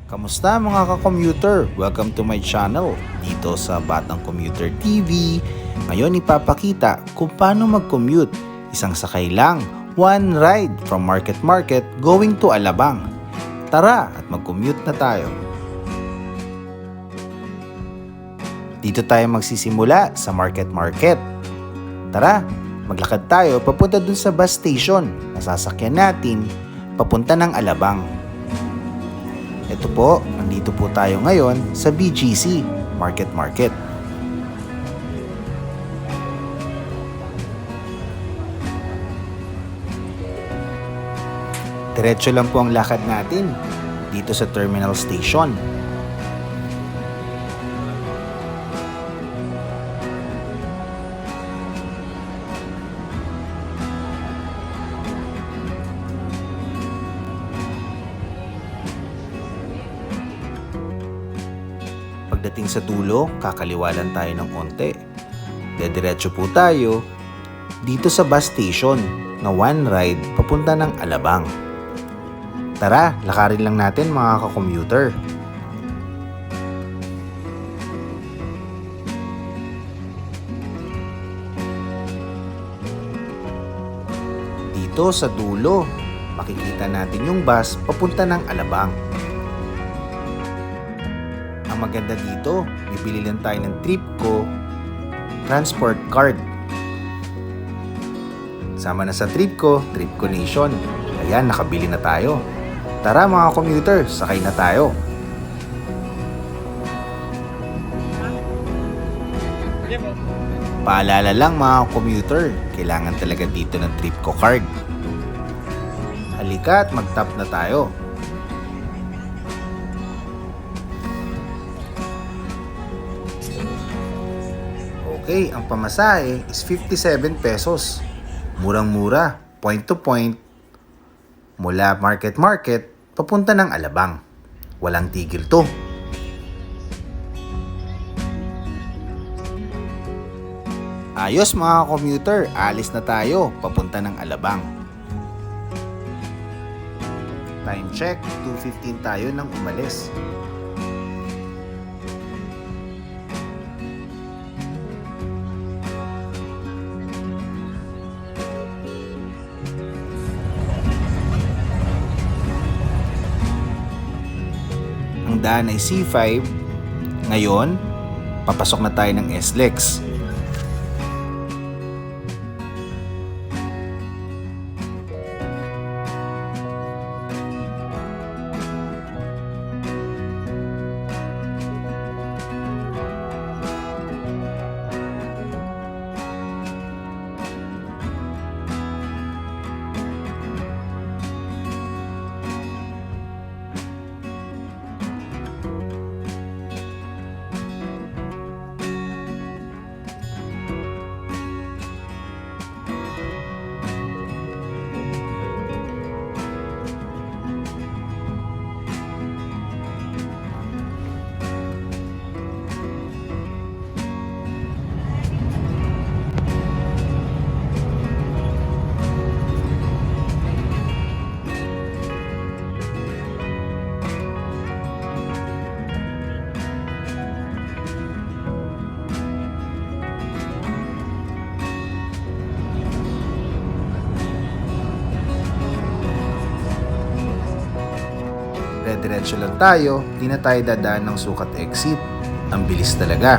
Kamusta mga ka-commuter? Welcome to my channel dito sa Batang Commuter TV. Ngayon ipapakita kung paano mag-commute. Isang sakay lang, one ride from Market Market going to Alabang. Tara at mag-commute na tayo. Dito tayo magsisimula sa Market Market. Tara, maglakad tayo papunta dun sa bus station na sasakyan natin papunta ng Alabang. Ito po, nandito po tayo ngayon sa BGC, Market Market. Diretso lang po ang lakad natin dito sa Terminal Station. Pagdating sa dulo, kakaliwalan tayo ng onte. Dediretso po tayo dito sa bus station na one ride papunta ng Alabang. Tara, lakarin lang natin mga ka-commuter. Dito sa dulo, makikita natin yung bus papunta ng Alabang. Ang maganda dito, bibili lang tayo ng Tripco transport card. Sama na sa Tripco Nation. Ayan, nakabili na tayo. Tara mga commuter, sakay na tayo. Paalala lang mga commuter, kailangan talaga dito ng Tripco card. Halika at mag-tap na tayo. Okay, ang pamasahe is 57 pesos. Murang-mura, point to point. Mula Market Market, papunta ng Alabang. Walang tigil to. Ayos mga commuter, alis na tayo, papunta ng Alabang. Time check, 2:15 tayo nang umalis. Ang daan ay C5. Ngayon, papasok na tayo ng SLEX. Diretso lang tayo, di na tayo dadaan ng sukat exit. Ang bilis talaga.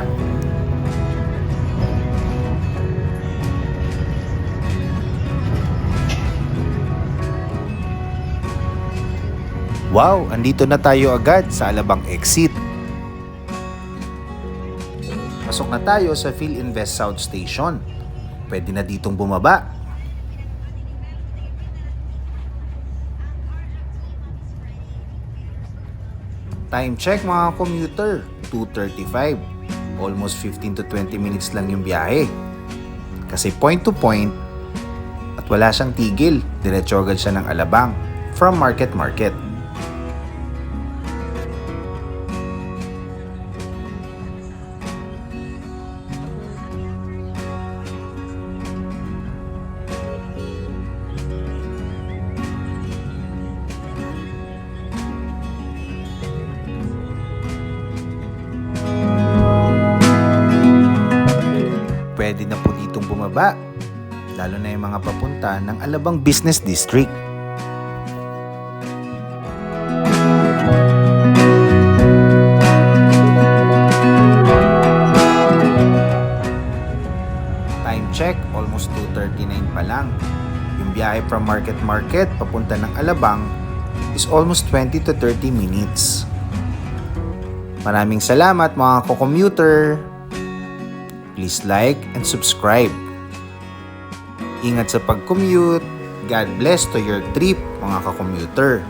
Wow, andito na tayo agad sa Alabang exit. Pasok na tayo sa PhilInvest South Station. Pwede na ditong bumaba. Time check mga commuter, 2:35. Almost 15 to 20 minutes lang yung biyahe. Kasi point to point at wala siyang tigil. Diretso agad siya ng Alabang from Market Market. bumaba, lalo na yung mga papunta ng Alabang Business District. Time check, almost 2:39 pa lang. Yung biyahe from Market papunta ng Alabang is almost 20 to 30 minutes. Maraming salamat mga ko-commuter. Please like and subscribe. Ingat sa pag-commute. God bless to your trip mga ka-commuter.